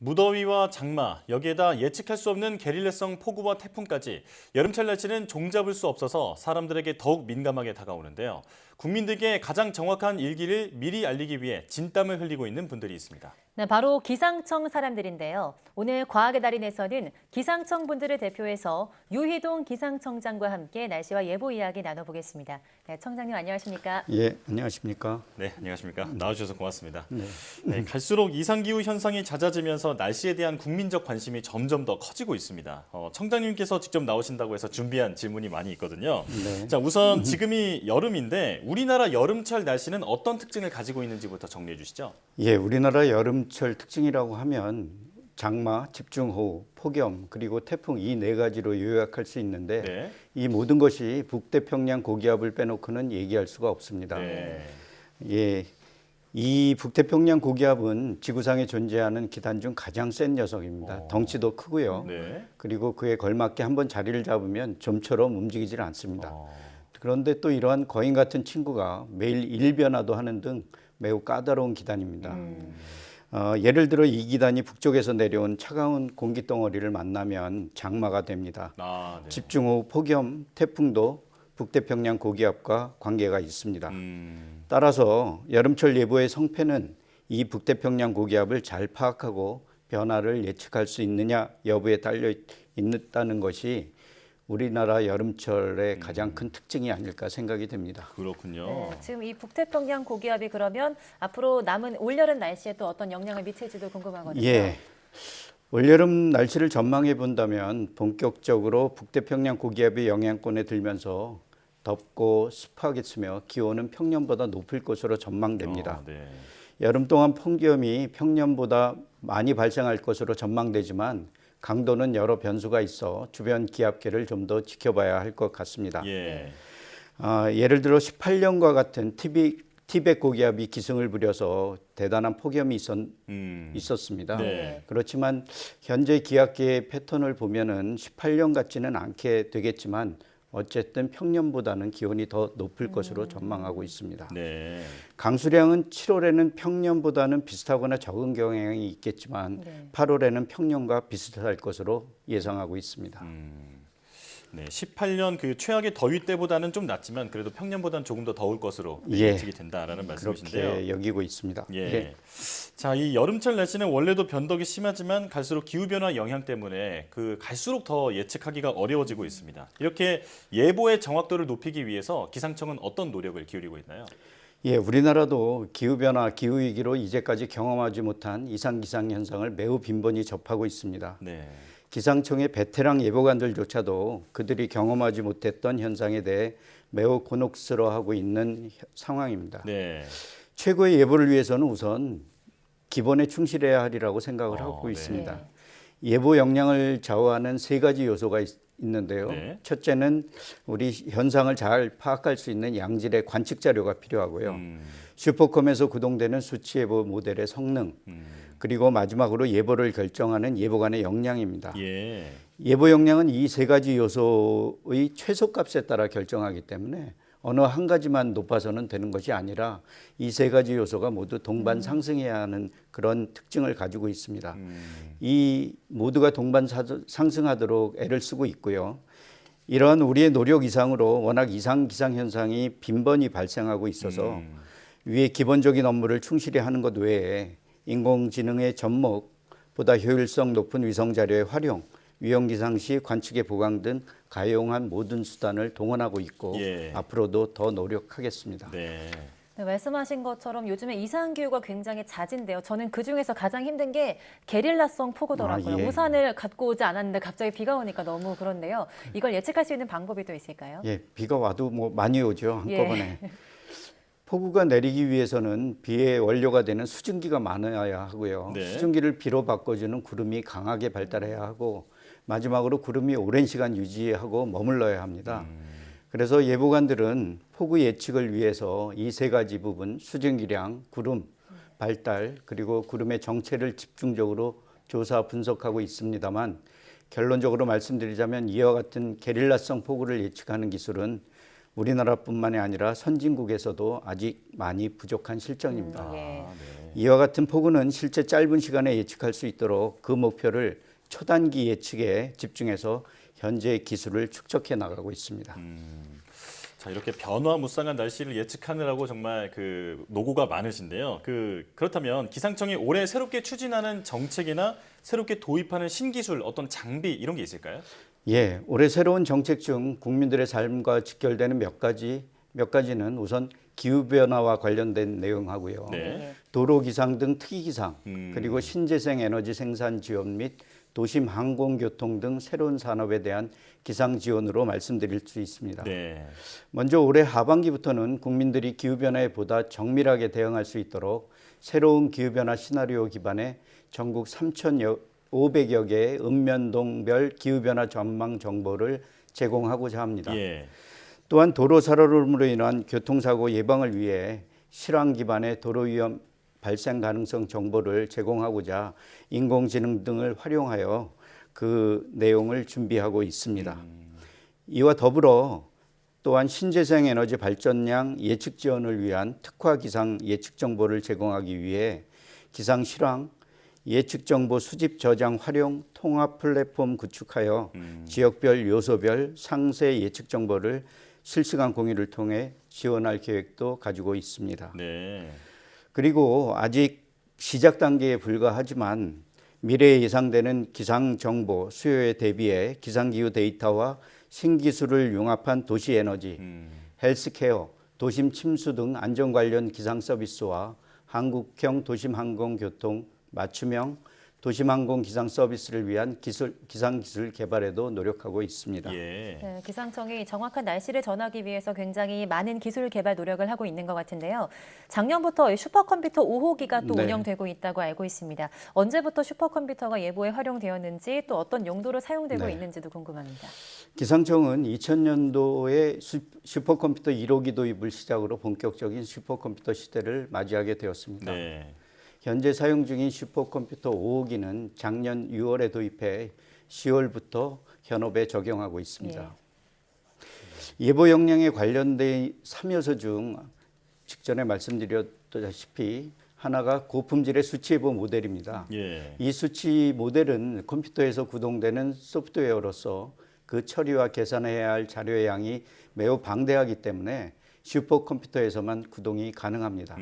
무더위와 장마, 여기에다 예측할 수 없는 게릴라성 폭우와 태풍까지 여름철 날씨는 종잡을 수 없어서 사람들에게 더욱 민감하게 다가오는데요. 국민들께 가장 정확한 일기를 미리 알리기 위해 진땀을 흘리고 있는 분들이 있습니다. 네, 바로 기상청 사람들인데요. 오늘 과학의 달인에서는 기상청 분들을 대표해서 유희동 기상청장과 함께 날씨와 예보 이야기 나눠보겠습니다. 네, 청장님 안녕하십니까? 예, 안녕하십니까? 네, 안녕하십니까? 나와주셔서 고맙습니다. 네. 네, 갈수록 이상기후 현상이 잦아지면서 날씨에 대한 국민적 관심이 점점 더 커지고 있습니다. 청장님께서 직접 나오신다고 해서 준비한 질문이 많이 있거든요. 네. 자, 우선 지금이 여름인데 우리나라 여름철 날씨는 어떤 특징을 가지고 있는지부터 정리해 주시죠. 예, 우리나라 여름철 특징이라고 하면 장마, 집중호우, 폭염, 그리고 태풍 이 네 가지로 요약할 수 있는데 네. 이 모든 것이 북태평양 고기압을 빼놓고는 얘기할 수가 없습니다. 네. 예, 이 북태평양 고기압은 지구상에 존재하는 기단 중 가장 센 녀석입니다. 덩치도 크고요. 네. 그리고 그에 걸맞게 한번 자리를 잡으면 좀처럼 움직이질 않습니다. 그런데 또 이러한 거인 같은 친구가 매일 일변화도 하는 등 매우 까다로운 기단입니다. 예를 들어 이 기단이 북쪽에서 내려온 차가운 공기덩어리를 만나면 장마가 됩니다. 네. 집중호우, 폭염, 태풍도 북태평양 고기압과 관계가 있습니다. 따라서 여름철 예보의 성패는 이 북태평양 고기압을 잘 파악하고 변화를 예측할 수 있느냐 여부에 달려 있다는 것이 우리나라 여름철의 가장 큰 특징이 아닐까 생각이 됩니다. 그렇군요. 네, 지금 이 북태평양 고기압이 그러면 앞으로 남은 올여름 날씨에 또 어떤 영향을 미칠지도 궁금하거든요. 예. 올여름 날씨를 전망해 본다면 본격적으로 북태평양 고기압이 영향권에 들면서 덥고 습하겠으며 기온은 평년보다 높을 것으로 전망됩니다. 네. 여름 동안 폭염이 평년보다 많이 발생할 것으로 전망되지만 강도는 여러 변수가 있어 주변 기압계를 좀 더 지켜봐야 할 것 같습니다. 예를 들어 18년과 같은 티벳 고기압이 기승을 부려서 대단한 폭염이 있었습니다. 네. 그렇지만 현재 기압계의 패턴을 보면은 18년 같지는 않게 되겠지만 어쨌든 평년보다는 기온이 더 높을 것으로 전망하고 있습니다. 네. 강수량은 7월에는 평년보다는 비슷하거나 적은 경향이 있겠지만 8월에는 평년과 비슷할 것으로 예상하고 있습니다. 네, 18년 그 최악의 더위 때보다는 좀 낫지만 그래도 평년보다는 조금 더 더울 것으로 예측이 된다라는 말씀이신데요. 그렇게 여기고 있습니다. 예. 자, 이 여름철 날씨는 원래도 변덕이 심하지만 갈수록 기후변화 영향 때문에 갈수록 더 예측하기가 어려워지고 있습니다. 이렇게 예보의 정확도를 높이기 위해서 기상청은 어떤 노력을 기울이고 있나요? 예, 우리나라도 기후변화, 기후위기로 이제까지 경험하지 못한 이상기상 현상을 매우 빈번히 접하고 있습니다. 네. 기상청의 베테랑 예보관들조차도 그들이 경험하지 못했던 현상에 대해 매우 곤혹스러워하고 있는 상황입니다. 네. 최고의 예보를 위해서는 우선 기본에 충실해야 하리라고 생각을 하고 네. 있습니다. 예보 역량을 좌우하는 세 가지 요소가 있는데요. 네. 첫째는 우리 현상을 잘 파악할 수 있는 양질의 관측 자료가 필요하고요. 슈퍼컴에서 구동되는 수치 예보 모델의 성능, 그리고 마지막으로 예보를 결정하는 예보관의 역량입니다. 예보 역량은 이 세 가지 요소의 최소값에 따라 결정하기 때문에 어느 한 가지만 높아서는 되는 것이 아니라 이 세 가지 요소가 모두 동반 상승해야 하는 그런 특징을 가지고 있습니다. 이 모두가 동반 상승하도록 애를 쓰고 있고요. 이러한 우리의 노력 이상으로 워낙 이상 기상 현상이 빈번히 발생하고 있어서 위에 기본적인 업무를 충실히 하는 것 외에 인공지능의 접목보다 효율성 높은 위성 자료의 활용, 위험기상 시 관측의 보강 등 가용한 모든 수단을 동원하고 있고 앞으로도 더 노력하겠습니다. 네. 네, 말씀하신 것처럼 요즘에 이상기후가 굉장히 잦은데요. 저는 그중에서 가장 힘든 게 게릴라성 폭우더라고요. 우산을 갖고 오지 않았는데 갑자기 비가 오니까 너무 그런데요. 이걸 예측할 수 있는 방법이 또 있을까요? 예, 비가 와도 뭐 많이 오죠, 한꺼번에. 폭우가 내리기 위해서는 비의 원료가 되는 수증기가 많아야 하고요. 수증기를 비로 바꿔주는 구름이 강하게 발달해야 하고 마지막으로 구름이 오랜 시간 유지하고 머물러야 합니다. 그래서 예보관들은 폭우 예측을 위해서 이 세 가지 부분, 수증기량, 구름, 발달, 그리고 구름의 정체를 집중적으로 조사 분석하고 있습니다만 결론적으로 말씀드리자면 이와 같은 게릴라성 폭우를 예측하는 기술은 우리나라뿐만이 아니라 선진국에서도 아직 많이 부족한 실정입니다. 이와 같은 폭우는 실제 짧은 시간에 예측할 수 있도록 그 목표를 초단기 예측에 집중해서 현재 기술을 축적해 나가고 있습니다. 자, 이렇게 변화무쌍한 날씨를 예측하느라고 정말 그 노고가 많으신데요. 그렇다면 기상청이 올해 새롭게 추진하는 정책이나 새롭게 도입하는 신기술, 어떤 장비 이런 게 있을까요? 예, 올해 새로운 정책 중 국민들의 삶과 직결되는 몇 가지는 우선 기후 변화와 관련된 내용하고요. 네. 도로 기상 등 특이 기상, 그리고 음. 신재생 에너지 생산 지원 및 도심 항공교통 등 새로운 산업에 대한 기상 지원으로 말씀드릴 수 있습니다. 네. 먼저 올해 하반기부터는 국민들이 기후변화에 보다 정밀하게 대응할 수 있도록 새로운 기후변화 시나리오 기반의 전국 3,500여 개의 읍면동별 기후변화 전망 정보를 제공하고자 합니다. 예. 또한 도로 살얼음으로 인한 교통사고 예방을 위해 실황 기반의 도로 위험 발생 가능성 정보를 제공하고자 인공지능 등을 활용하여 그 내용을 준비하고 있습니다. 이와 더불어 또한 신재생 에너지 발전량 예측 지원을 위한 특화 기상 예측 정보를 제공하기 위해 기상 실황, 예측 정보 수집 저장 활용 통합 플랫폼 구축하여 지역별 요소별 상세 예측 정보를 실시간 공유를 통해 지원할 계획도 가지고 있습니다. 네. 그리고 아직 시작 단계에 불과하지만 미래에 예상되는 기상 정보 수요에 대비해 기상기후 데이터와 신기술을 융합한 도시 에너지, 헬스케어, 도심 침수 등 안전 관련 기상 서비스와 한국형 도심 항공교통 맞춤형 도심 항공 기상 서비스를 위한 기상 기술 개발에도 노력하고 있습니다. 예. 네, 기상청이 정확한 날씨를 전하기 위해서 굉장히 많은 기술 개발 노력을 하고 있는 것 같은데요. 작년부터 슈퍼컴퓨터 5호기가 또 네. 운영되고 있다고 알고 있습니다. 언제부터 슈퍼컴퓨터가 예보에 활용되었는지 또 어떤 용도로 사용되고 네. 있는지도 궁금합니다. 기상청은 2000년도에 슈퍼컴퓨터 1호기 도입을 시작으로 본격적인 슈퍼컴퓨터 시대를 맞이하게 되었습니다. 네. 현재 사용 중인 슈퍼컴퓨터 5호기는 작년 6월에 도입해 10월부터 현업에 적용하고 있습니다. 예보 역량에 관련된 3요소 중 직전에 말씀드렸다시피 하나가 고품질의 수치 예보 모델입니다. 예. 이 수치 모델은 컴퓨터에서 구동되는 소프트웨어로서 그 처리와 계산해야 할 자료의 양이 매우 방대하기 때문에 슈퍼컴퓨터에서만 구동이 가능합니다.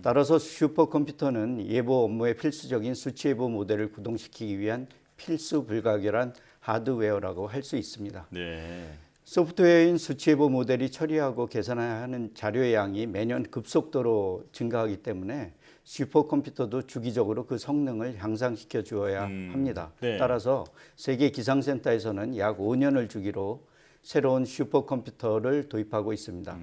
따라서 슈퍼컴퓨터는 예보 업무에 필수적인 수치 예보 모델을 구동시키기 위한 필수 불가결한 하드웨어라고 할 수 있습니다. 네. 소프트웨어인 수치 예보 모델이 처리하고 계산해야 하는 자료의 양이 매년 급속도로 증가하기 때문에 슈퍼컴퓨터도 주기적으로 그 성능을 향상시켜 주어야 합니다. 네. 따라서 세계 기상센터에서는 약 5년을 주기로 새로운 슈퍼컴퓨터를 도입하고 있습니다.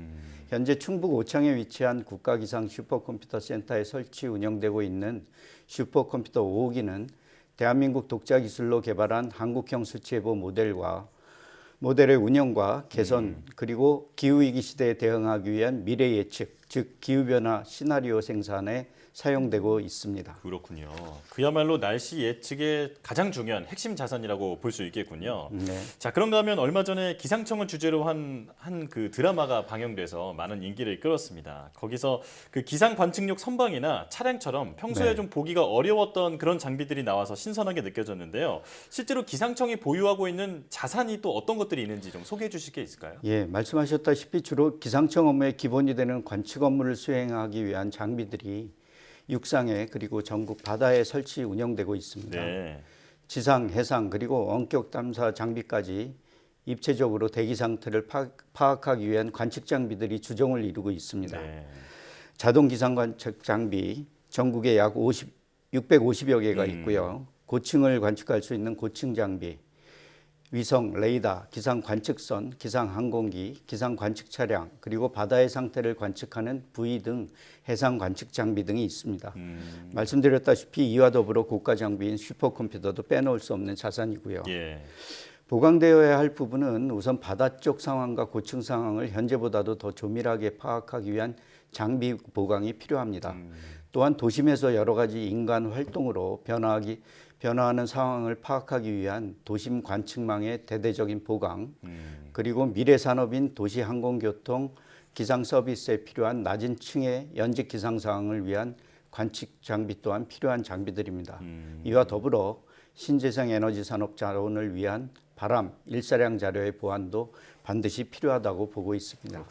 현재 충북 오창에 위치한 국가기상 슈퍼컴퓨터 센터에 설치 운영되고 있는 슈퍼컴퓨터 5호기는 대한민국 독자 기술로 개발한 한국형 수치예보 모델의 운영과 개선 그리고 기후위기 시대에 대응하기 위한 미래 예측, 즉 기후변화 시나리오 생산에 사용되고 있습니다. 그렇군요. 그야말로 날씨 예측의 가장 중요한 핵심 자산이라고 볼 수 있겠군요. 네. 자, 그런가 하면 얼마 전에 기상청을 주제로 한 그 드라마가 방영돼서 많은 인기를 끌었습니다. 거기서 그 기상 관측용 선방이나 차량처럼 평소에 네. 좀 보기가 어려웠던 그런 장비들이 나와서 신선하게 느껴졌는데요. 실제로 기상청이 보유하고 있는 자산이 또 어떤 것들이 있는지 좀 소개해 주실 게 있을까요? 예, 말씀하셨다시피 주로 기상청 업무의 기본이 되는 관측 업무를 수행하기 위한 장비들이 육상에 그리고 전국 바다에 설치 운영되고 있습니다. 네. 지상, 해상 그리고 원격 탐사 장비까지 입체적으로 대기 상태를 파악하기 위한 관측 장비들이 주종을 이루고 있습니다. 네. 자동 기상 관측 장비 전국에 약 650여 개가 있고요. 고층을 관측할 수 있는 고층 장비, 위성, 레이더, 기상 관측선, 기상 항공기, 기상 관측 차량, 그리고 바다의 상태를 관측하는 부위 등 해상 관측 장비 등이 있습니다. 말씀드렸다시피 이와 더불어 고가 장비인 슈퍼컴퓨터도 빼놓을 수 없는 자산이고요. 예. 보강되어야 할 부분은 우선 바다 쪽 상황과 고층 상황을 현재보다도 더 조밀하게 파악하기 위한 장비 보강이 필요합니다. 또한 도심에서 여러 가지 인간 활동으로 변화하는 상황을 파악하기 위한 도심 관측망의 대대적인 보강, 그리고 미래 산업인 도시 항공교통 기상 서비스에 필요한 낮은 층의 연직 기상 상황을 위한 관측 장비 또한 필요한 장비들입니다. 이와 더불어 신재생 에너지 산업 자원을 위한 바람, 일사량 자료의 보완도 반드시 필요하다고 보고 있습니다.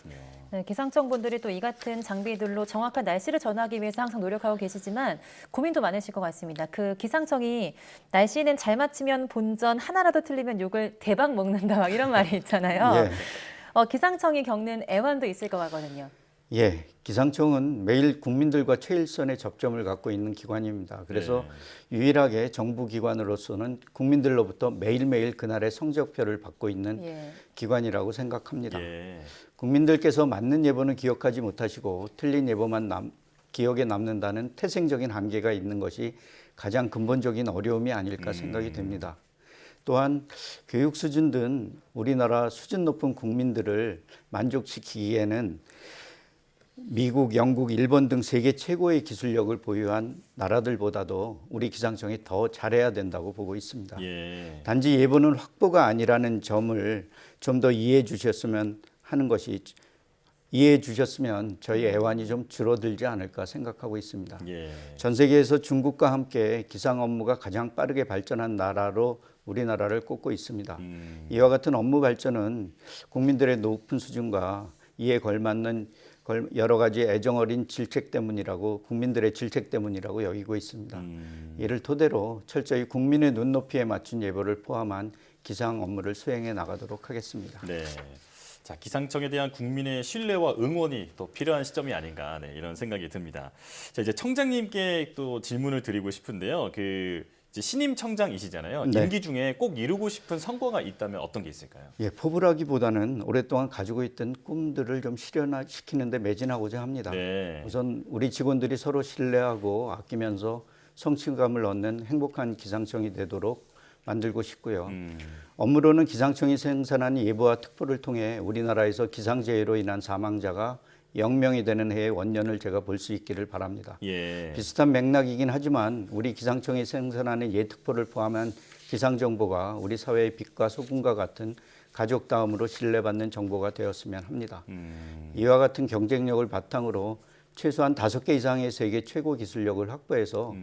네, 기상청 분들이 또 이 같은 장비들로 정확한 날씨를 전하기 위해서 항상 노력하고 계시지만 고민도 많으실 것 같습니다. 그 기상청이 날씨는 잘 맞추면 본전, 하나라도 틀리면 욕을 대박 먹는다 막 이런 말이 있잖아요. 예. 기상청이 겪는 애환도 있을 것 같거든요. 예, 기상청은 매일 국민들과 최일선의 접점을 갖고 있는 기관입니다. 그래서 유일하게 정부 기관으로서는 국민들로부터 매일매일 그날의 성적표를 받고 있는 기관이라고 생각합니다. 국민들께서 맞는 예보는 기억하지 못하시고 틀린 예보만 기억에 남는다는 태생적인 한계가 있는 것이 가장 근본적인 어려움이 아닐까 생각이 됩니다. 또한 교육 수준 등 우리나라 수준 높은 국민들을 만족시키기에는 미국, 영국, 일본 등 세계 최고의 기술력을 보유한 나라들보다도 우리 기상청이 더 잘해야 된다고 보고 있습니다. 단지 예보는 확보가 아니라는 점을 좀 더 이해해 주셨으면 하는 것이 이해해 주셨으면 저희 애환이 좀 줄어들지 않을까 생각하고 있습니다. 전 세계에서 중국과 함께 기상 업무가 가장 빠르게 발전한 나라로 우리나라를 꼽고 있습니다. 이와 같은 업무 발전은 국민들의 높은 수준과 이에 걸맞는 여러 가지 애정어린 질책 때문이라고 국민들의 질책 때문이라고 여기고 있습니다. 이를 토대로 철저히 국민의 눈높이에 맞춘 예보를 포함한 기상 업무를 수행해 나가도록 하겠습니다. 네. 자, 기상청에 대한 국민의 신뢰와 응원이 또 필요한 시점이 아닌가 이런 생각이 듭니다. 자, 이제 청장님께 또 질문을 드리고 싶은데요. 이제 신임 청장이시잖아요. 네. 임기 중에 꼭 이루고 싶은 성과가 있다면 어떤 게 있을까요? 예, 포부라기보다는 오랫동안 가지고 있던 꿈들을 좀 실현시키는 데 매진하고자 합니다. 우선 우리 직원들이 서로 신뢰하고 아끼면서 성취감을 얻는 행복한 기상청이 되도록 만들고 싶고요. 업무로는 기상청이 생산한 예보와 특보를 통해 우리나라에서 기상재해로 인한 사망자가 0명이 되는 해의 원년을 제가 볼 수 있기를 바랍니다. 비슷한 맥락이긴 하지만 우리 기상청이 생산하는 예특보를 포함한 기상정보가 우리 사회의 빛과 소금과 같은 가족 다음으로 신뢰받는 정보가 되었으면 합니다. 이와 같은 경쟁력을 바탕으로 최소한 5개 이상의 세계 최고 기술력을 확보해서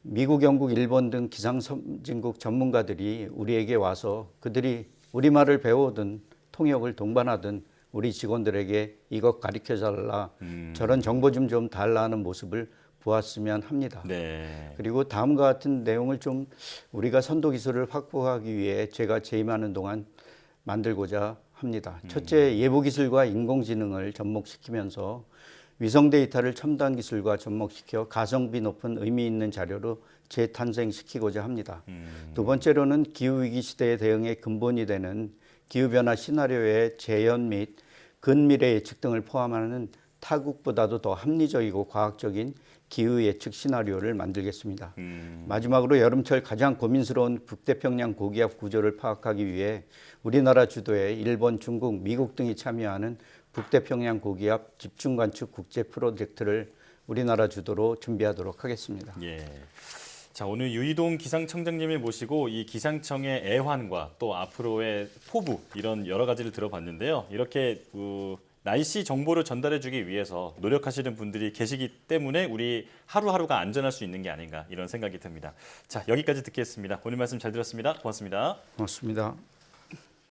미국, 영국, 일본 등 기상 선진국 전문가들이 우리에게 와서 그들이 우리말을 배우든 통역을 동반하든 우리 직원들에게 이것 가르쳐달라, 저런 정보 좀 달라 하는 모습을 보았으면 합니다. 그리고 다음과 같은 내용을 좀 우리가 선도 기술을 확보하기 위해 제가 재임하는 동안 만들고자 합니다. 첫째, 예보 기술과 인공지능을 접목시키면서 위성 데이터를 첨단 기술과 접목시켜 가성비 높은 의미 있는 자료로 재탄생시키고자 합니다. 두 번째로는 기후위기 시대에 대응의 근본이 되는 기후변화 시나리오의 재현 및 근미래 예측 등을 포함하는 타국보다도 더 합리적이고 과학적인 기후 예측 시나리오를 만들겠습니다. 마지막으로 여름철 가장 고민스러운 북태평양 고기압 구조를 파악하기 위해 우리나라 주도의 일본, 중국, 미국 등이 참여하는 북태평양 고기압 집중 관측 국제 프로젝트를 우리나라 주도로 준비하도록 하겠습니다. 자, 오늘 유이동 기상청장님을 모시고 이 기상청의 애환과 또 앞으로의 포부 이런 여러 가지를 들어봤는데요. 이렇게 날씨 정보를 전달해주기 위해서 노력하시는 분들이 계시기 때문에 우리 하루하루가 안전할 수 있는 게 아닌가 이런 생각이 듭니다. 자, 여기까지 듣겠습니다. 오늘 말씀 잘 들었습니다. 고맙습니다. 고맙습니다.